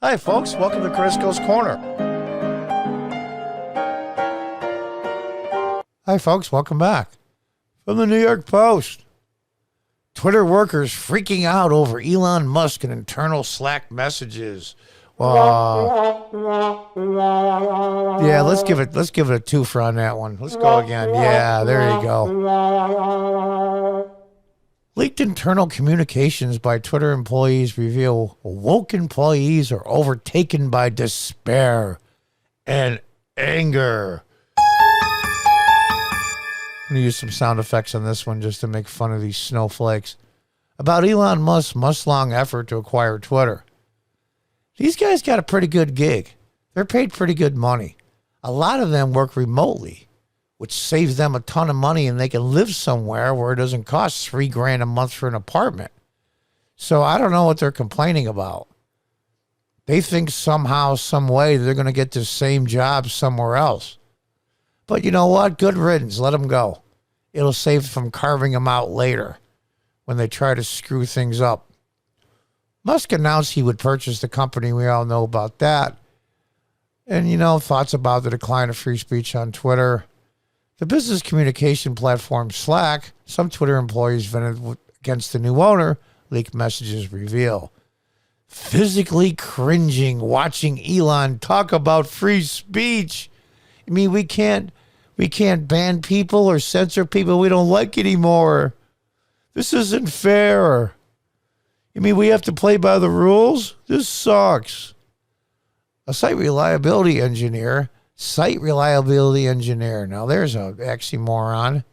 Hi, folks. Welcome to Crisco's Corner. Hi, folks. Welcome back. From the New York Post. Twitter workers freaking out over Elon Musk and internal Slack messages. Yeah, let's give it a twofer on that one. Let's go again. Yeah, there you go. Leaked internal communications by Twitter employees reveal woke employees are overtaken by despair and anger. I'm going to use some sound effects on this one just to make fun of these snowflakes. About Elon Musk's month-long effort to acquire Twitter. These guys got a pretty good gig. They're paid pretty good money. A lot of them work remotely, which saves them a ton of money, and they can live somewhere where it doesn't cost $3,000 a month for an apartment. So I don't know what they're complaining about. They think somehow, some way, they're going to get the same job somewhere else. But you know what? Good riddance. Let them go. It'll save from carving them out later when they try to screw things up. Musk announced he would purchase the company. We all know about that. And, thoughts about the decline of free speech on Twitter. The business communication platform Slack, some Twitter employees vented against the new owner, leaked messages reveal. Physically cringing watching Elon talk about free speech. I mean, we can't ban people or censor people we don't like anymore. This isn't fair. You mean we have to play by the rules? This sucks. A site reliability engineer, now there's a oxymoron,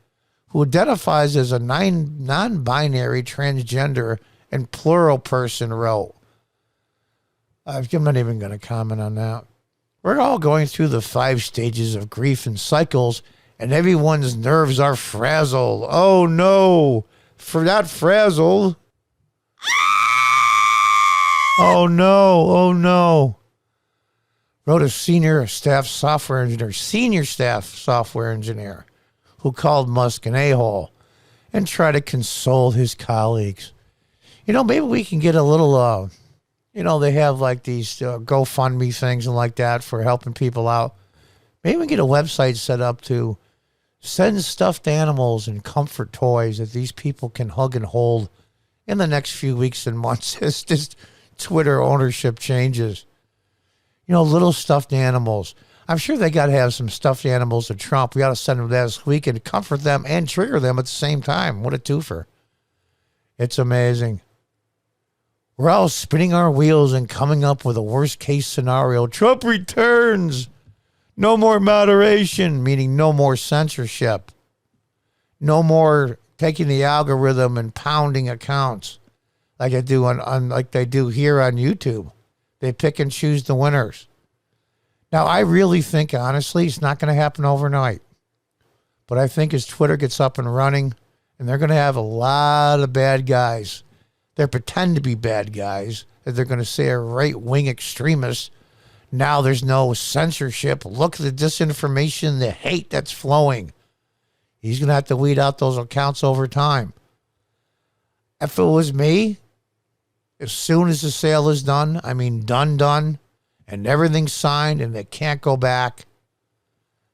who identifies as a non-binary, transgender, and plural person wrote. I'm not even going to comment on that. We're all going through the 5 stages of grief and cycles, and everyone's nerves are frazzled. Oh, no. Not frazzled. Oh, no. Wrote a senior staff software engineer who called Musk an a-hole and tried to console his colleagues. Maybe we can get a little, they have like these GoFundMe things and like that for helping people out. Maybe we can get a website set up to send stuffed animals and comfort toys that these people can hug and hold in the next few weeks and months as this Twitter ownership changes. Little stuffed animals. I'm sure they got to have some stuffed animals to Trump. We ought to send them that this week and comfort them and trigger them at the same time. What a twofer. It's amazing. We're all spinning our wheels and coming up with a worst-case scenario. Trump returns. No more moderation, meaning no more censorship. No more taking the algorithm and pounding accounts like they do like they do here on YouTube. They pick and choose the winners. Now, I really think, honestly, it's not going to happen overnight. But I think as Twitter gets up and running, and they're going to have a lot of bad guys. They pretend to be bad guys, that they're going to say are right-wing extremists. Now there's no censorship. Look at the disinformation, the hate that's flowing. He's going to have to weed out those accounts over time. If it was me, as soon as the sale is done, done, and everything's signed and they can't go back,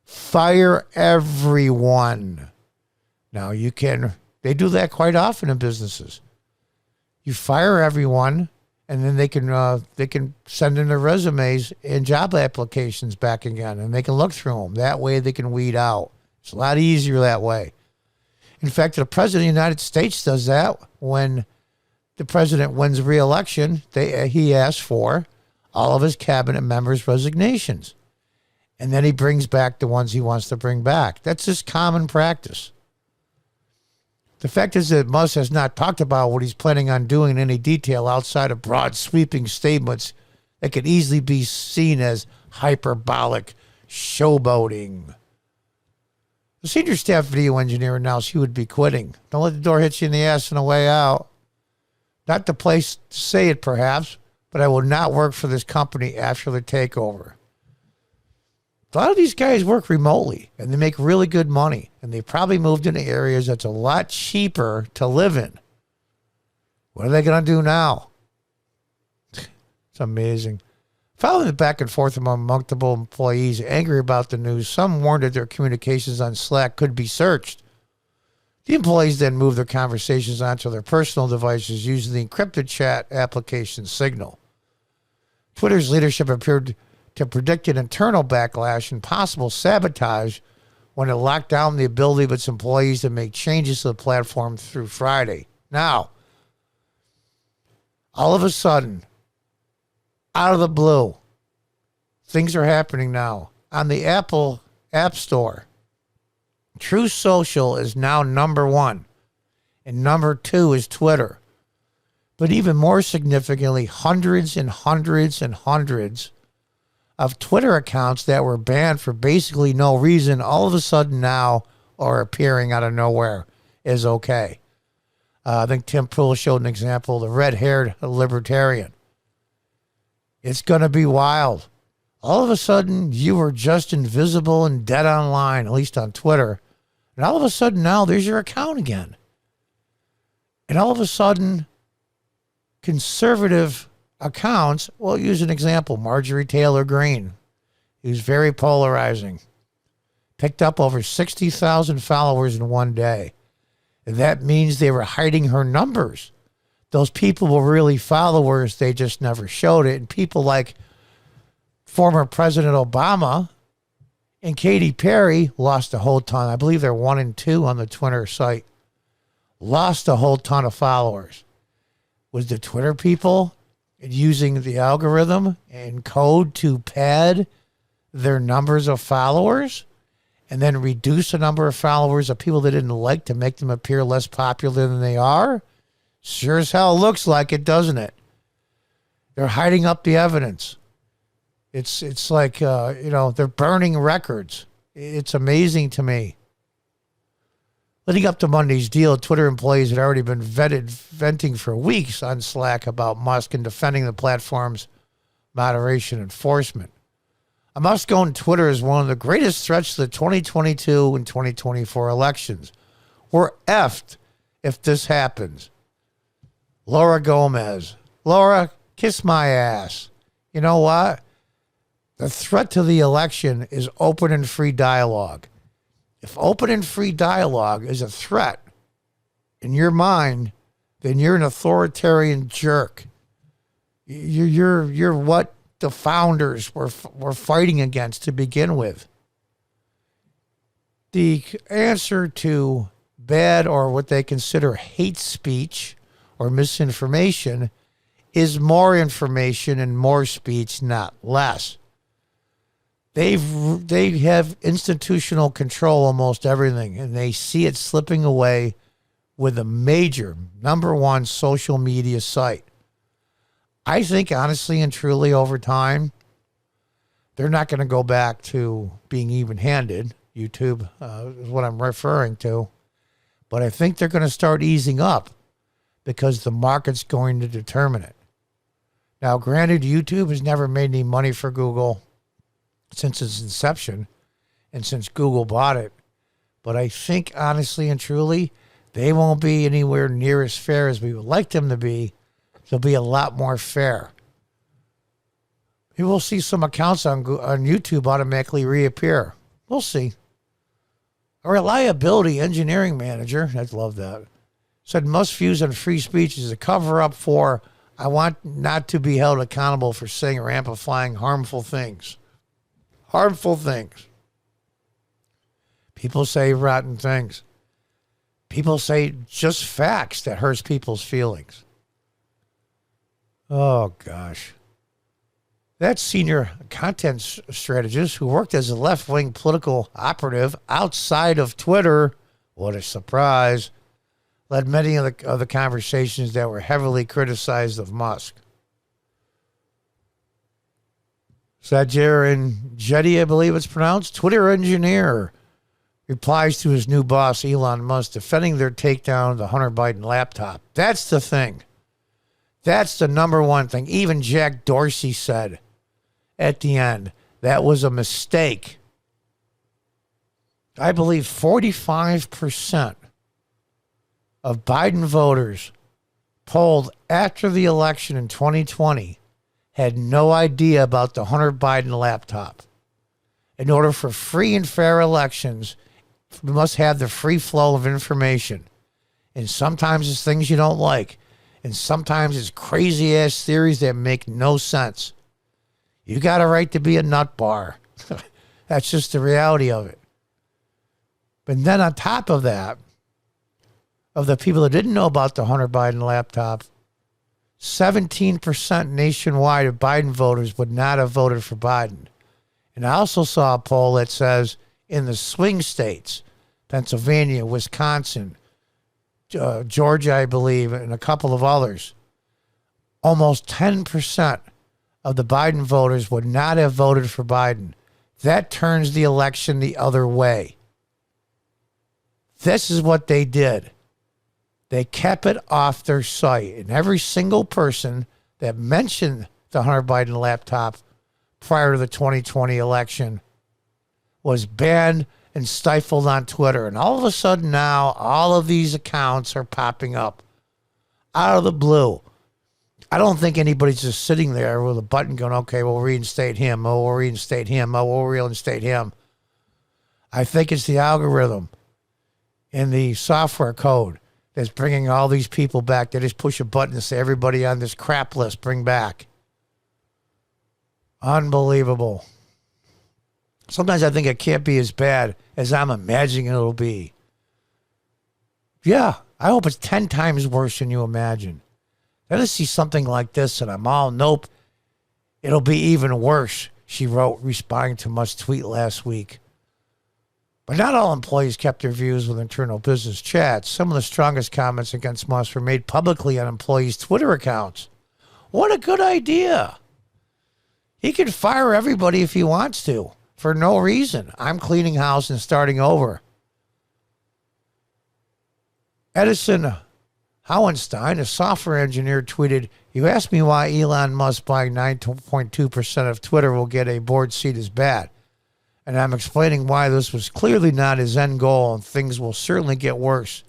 fire everyone. Now they do that quite often in businesses. You fire everyone, and then they can send in their resumes and job applications back again, and they can look through them. That way they can weed out. It's a lot easier that way. In fact, the President of the United States does that when the president wins re-election. He asks for all of his cabinet members' resignations. And then he brings back the ones he wants to bring back. That's just common practice. The fact is that Musk has not talked about what he's planning on doing in any detail outside of broad sweeping statements that could easily be seen as hyperbolic showboating. The senior staff video engineer announced he would be quitting. Don't let the door hit you in the ass on the way out. Not the place to say it, perhaps, but I will not work for this company after the takeover. A lot of these guys work remotely, and they make really good money, and they probably moved into areas that's a lot cheaper to live in. What are they going to do now? It's amazing. Following the back and forth among multiple employees angry about the news, some warned that their communications on Slack could be searched. The employees then moved their conversations onto their personal devices using the encrypted chat application Signal. Twitter's leadership appeared to predict an internal backlash and possible sabotage when it locked down the ability of its employees to make changes to the platform through Friday. Now, all of a sudden, out of the blue, things are happening now. On the Apple App Store, True Social is now number 1, and number 2 is Twitter. But even more significantly, hundreds and hundreds and hundreds of Twitter accounts that were banned for basically no reason, all of a sudden now are appearing out of nowhere is okay. I think Tim Pool showed an example, the red-haired libertarian. It's going to be wild. All of a sudden, you were just invisible and dead online, at least on Twitter. And all of a sudden now, there's your account again. And all of a sudden, conservative accounts, well, use an example, Marjorie Taylor Greene, who's very polarizing, picked up over 60,000 followers in one day. And that means they were hiding her numbers. Those people were really followers, they just never showed it. And people like former President Obama and Katy Perry lost a whole ton. I believe they're 1 and 2 on the Twitter site. Lost a whole ton of followers. Was the Twitter people using the algorithm and code to pad their numbers of followers and then reduce the number of followers of people they didn't like to make them appear less popular than they are? Sure as hell looks like it, doesn't it? They're hiding up the evidence. It's like, they're burning records. It's amazing to me. Leading up to Monday's deal, Twitter employees had already been venting for weeks on Slack about Musk and defending the platform's moderation enforcement. A Musk-owned Twitter is one of the greatest threats to the 2022 and 2024 elections. We're effed if this happens. Laura Gomez. Laura, kiss my ass. You know what? The threat to the election is open and free dialogue. If open and free dialogue is a threat in your mind, then you're an authoritarian jerk. You're what the founders were fighting against to begin with. The answer to bad or what they consider hate speech or misinformation is more information and more speech, not less. They have institutional control almost everything, and they see it slipping away with a major number 1 social media site. I think honestly and truly over time, they're not going to go back to being even-handed. YouTube is what I'm referring to. But I think they're going to start easing up because the market's going to determine it. Now, granted, YouTube has never made any money for Google since its inception and since Google bought it. But I think, honestly and truly, they won't be anywhere near as fair as we would like them to be. They'll be a lot more fair. Maybe we'll see some accounts on YouTube automatically reappear. We'll see. A reliability engineering manager, I'd love that, said Musk's views on free speech is a cover-up for I want not to be held accountable for saying or amplifying harmful things. Harmful things. People say rotten things. People say just facts that hurts people's feelings. Oh, gosh. That senior content strategist who worked as a left-wing political operative outside of Twitter, what a surprise, led many of the conversations that were heavily criticized of Musk. Sajir and Jetty, I believe it's pronounced, Twitter engineer, replies to his new boss, Elon Musk, defending their takedown of the Hunter Biden laptop. That's the thing. That's the number 1 thing. Even Jack Dorsey said at the end, that was a mistake. I believe 45% of Biden voters polled after the election in 2020 had no idea about the Hunter Biden laptop. In order for free and fair elections, we must have the free flow of information. And sometimes it's things you don't like. And sometimes it's crazy-ass theories that make no sense. You got a right to be a nut bar. That's just the reality of it. But then on top of that, of the people that didn't know about the Hunter Biden laptop, 17% nationwide of Biden voters would not have voted for Biden. And I also saw a poll that says in the swing states, Pennsylvania, Wisconsin, Georgia, I believe, and a couple of others, almost 10% of the Biden voters would not have voted for Biden. That turns the election the other way. This is what they did. They kept it off their site. And every single person that mentioned the Hunter Biden laptop prior to the 2020 election was banned and stifled on Twitter. And all of a sudden now, all of these accounts are popping up out of the blue. I don't think anybody's just sitting there with a button going, okay, we'll reinstate him. Oh, we'll reinstate him. Oh, we'll reinstate him. I think it's the algorithm in the software code that's bringing all these people back. They just push a button and say, everybody on this crap list, bring back. Unbelievable. Sometimes I think it can't be as bad as I'm imagining it'll be. Yeah, I hope it's 10 times worse than you imagine. Then to see something like this and I'm all, nope, it'll be even worse, she wrote, responding to Musk's tweet last week. But not all employees kept their views with internal business chats. Some of the strongest comments against Musk were made publicly on employees' Twitter accounts. What a good idea. He can fire everybody if he wants to, for no reason. I'm cleaning house and starting over. Edison Howenstein, a software engineer, tweeted, "You asked me why Elon Musk buying 9.2% of Twitter will get a board seat is bad. And I'm explaining why this was clearly not his end goal, and things will certainly get worse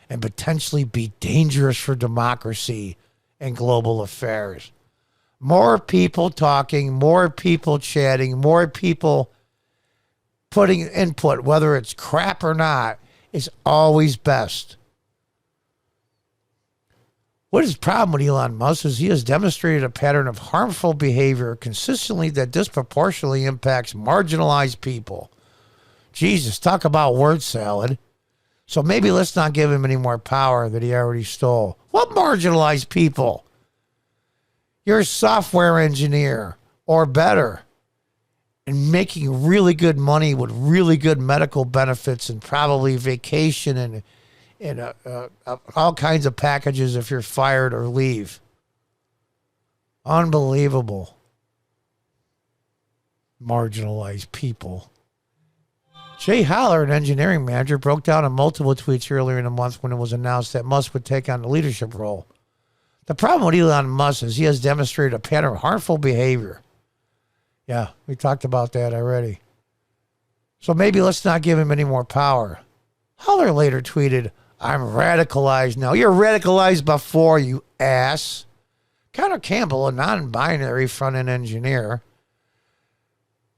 and potentially be dangerous for democracy and global affairs." More people talking, more people chatting, more people putting input, whether it's crap or not, is always best. What is the problem with Elon Musk is he has demonstrated a pattern of harmful behavior consistently that disproportionately impacts marginalized people. Jesus, talk about word salad. So maybe let's not give him any more power that he already stole. What marginalized people? You're a software engineer or better and making really good money with really good medical benefits and probably vacation and all kinds of packages if you're fired or leave. Unbelievable. Marginalized people. Jay Haller, an engineering manager, broke down in multiple tweets earlier in the month when it was announced that Musk would take on the leadership role. The problem with Elon Musk is he has demonstrated a pattern of harmful behavior. Yeah, we talked about that already. So maybe let's not give him any more power. Haller later tweeted, "I'm radicalized now." You're radicalized before, you ass. Connor Campbell, a non-binary front-end engineer,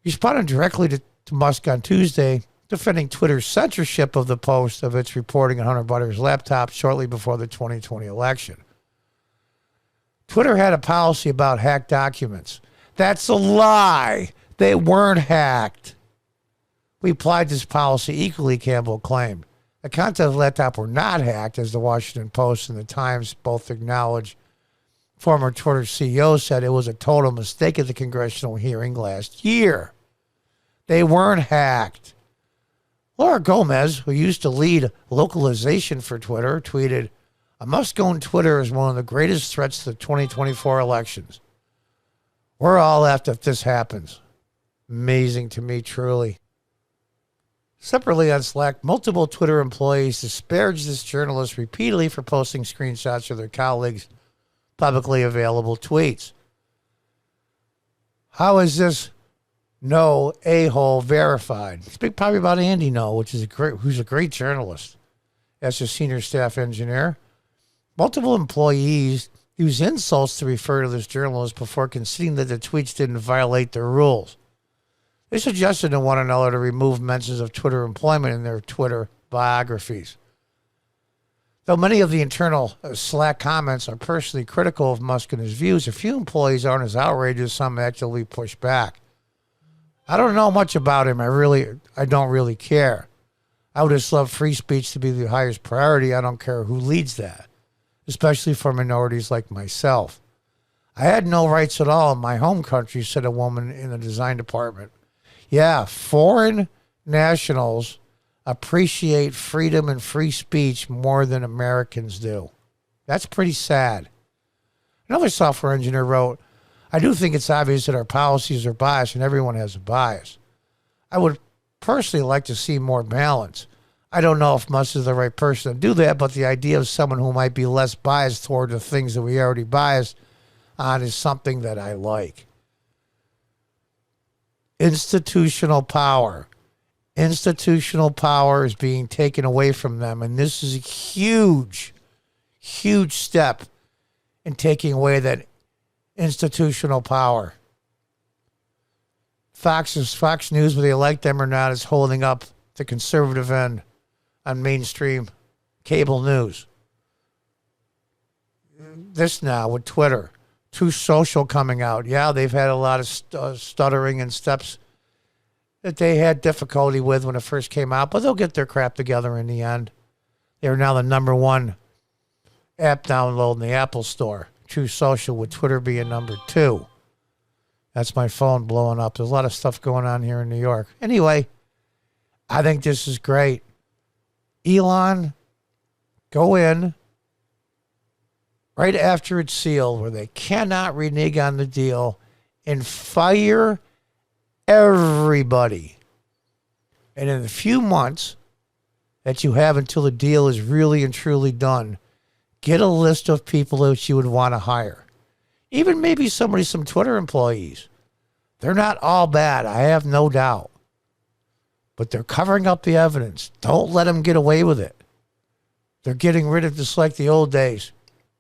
responded directly to Musk on Tuesday, defending Twitter's censorship of the post of its reporting on Hunter Biden's laptop shortly before the 2020 election. Twitter had a policy about hacked documents. That's a lie. They weren't hacked. We applied this policy equally, Campbell claimed. The contents of the laptop were not hacked, as the Washington Post and the Times both acknowledged. Former Twitter CEO said it was a total mistake at the congressional hearing last year. They weren't hacked. Laura Gomez, who used to lead localization for Twitter, tweeted, "A Musk-owned Twitter is one of the greatest threats to the 2024 elections. We're all after if this happens." Amazing to me, truly. Separately on Slack, multiple Twitter employees disparaged this journalist repeatedly for posting screenshots of their colleagues' publicly available tweets. How is this no a-hole verified? Speak probably about Andy No, who's a great journalist as a senior staff engineer. Multiple employees use insults to refer to this journalist before conceding that the tweets didn't violate their rules. They suggested to one another to remove mentions of Twitter employment in their Twitter biographies. Though many of the internal Slack comments are personally critical of Musk and his views, a few employees aren't as outraged as some actively push back. I don't know much about him. I don't really care. I would just love free speech to be the highest priority. I don't care who leads that, especially for minorities like myself. I had no rights at all in my home country, said a woman in the design department. Yeah, foreign nationals appreciate freedom and free speech more than Americans do. That's pretty sad. Another software engineer wrote, I do think it's obvious that our policies are biased and everyone has a bias. I would personally like to see more balance. I don't know if Musk is the right person to do that, but the idea of someone who might be less biased toward the things that we already biased on is something that I like. Institutional power. Institutional power is being taken away from them, and this is a huge, huge step in taking away that institutional power. Fox News, whether you like them or not, is holding up the conservative end on mainstream cable news. This now with Twitter, Truth Social coming out. Yeah, they've had a lot of stuttering and steps that they had difficulty with when it first came out, but they'll get their crap together in the end. They're now the number one app download in the Apple Store. Truth Social, with Twitter being number 2. That's my phone blowing up. There's a lot of stuff going on here in New York. Anyway, I think this is great. Elon, go in right after it's sealed, where they cannot renege on the deal, and fire everybody. And in the few months that you have until the deal is really and truly done, get a list of people that you would want to hire. Even maybe some Twitter employees. They're not all bad, I have no doubt. But they're covering up the evidence. Don't let them get away with it. They're getting rid of, just like the old days.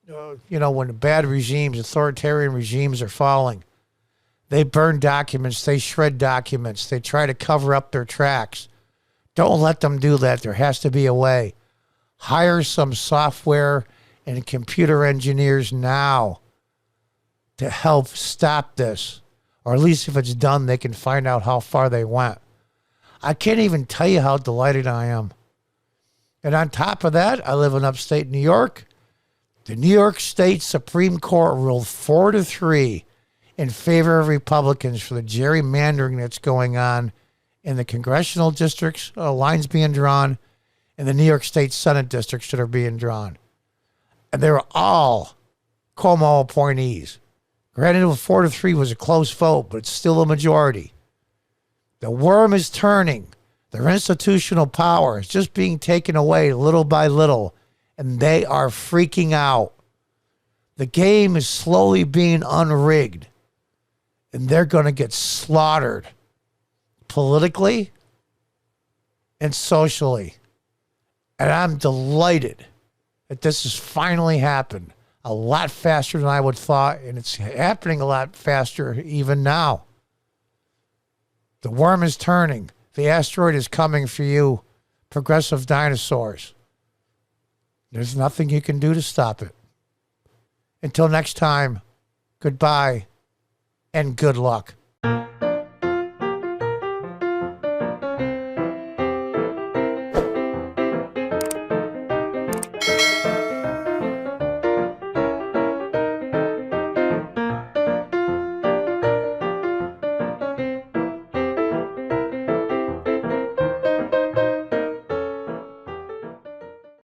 When bad regimes, authoritarian regimes are falling. They burn documents. They shred documents. They try to cover up their tracks. Don't let them do that. There has to be a way. Hire some software and computer engineers now to help stop this. Or at least if it's done, they can find out how far they went. I can't even tell you how delighted I am. And on top of that, I live in upstate New York. The New York State Supreme Court ruled 4-3 in favor of Republicans for the gerrymandering that's going on in the congressional districts, lines being drawn, and the New York State Senate districts that are being drawn. And they were all Cuomo appointees. Granted, 4-3 was a close vote, but it's still a majority. The worm is turning. Their institutional power is just being taken away little by little, and they are freaking out. The game is slowly being unrigged, and they're going to get slaughtered politically and socially. And I'm delighted that this has finally happened a lot faster than I would thought, and it's happening a lot faster even now. The worm is turning. The asteroid is coming for you, progressive dinosaurs. There's nothing you can do to stop it. Until next time, goodbye and good luck.